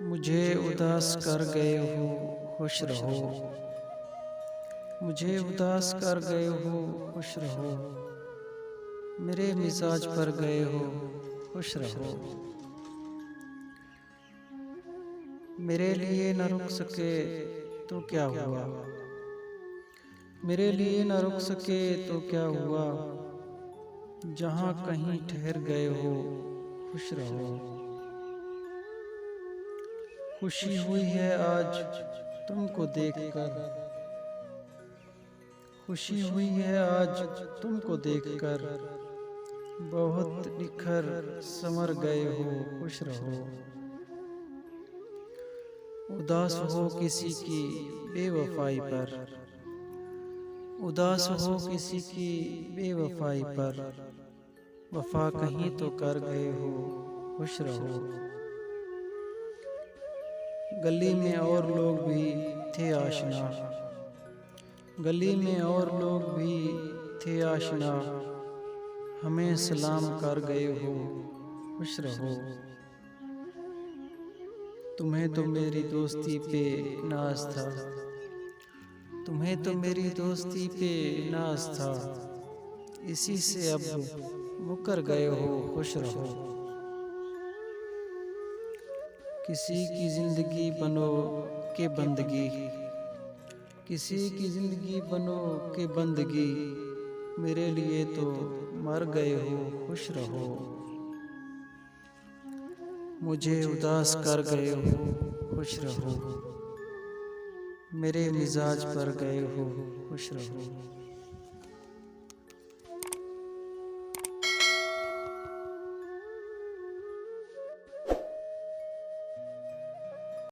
मुझे उदास कर गए हो, खुश रहो। मुझे उदास कर गए हो, खुश रहो। मेरे मिजाज पर गए हो, खुश रहो। मेरे लिए न रुक सके तो क्या हुआ, मेरे लिए न रुक सके तो क्या हुआ। जहाँ कहीं ठहर गए हो, खुश रहो। खुशी हुई है आज तुमको देखकर, खुशी हुई है आज तुमको देखकर। बहुत निखर संवर गए हो, खुश रहो। उदास हो किसी की बेवफाई पर, उदास हो किसी की बेवफाई पर। वफा कहीं तो कर गए हो, खुश रहो। गली में और लोग भी थे आशना, गली में और लोग भी थे आशना। हमें सलाम कर गए हो, खुश रहो। तुम्हें तो मेरी दोस्ती पे नाज था, तुम्हें तो मेरी दोस्ती पे नाज था। इसी से अब मुकर गए हो, खुश रहो। किसी की जिंदगी बनो के बंदगी, किसी की जिंदगी बनो के बंदगी। मेरे लिए तो मर गए हो, खुश रहो। मुझे उदास कर गए हो, खुश रहो। मेरे मिजाज पर गए हो, खुश रहो।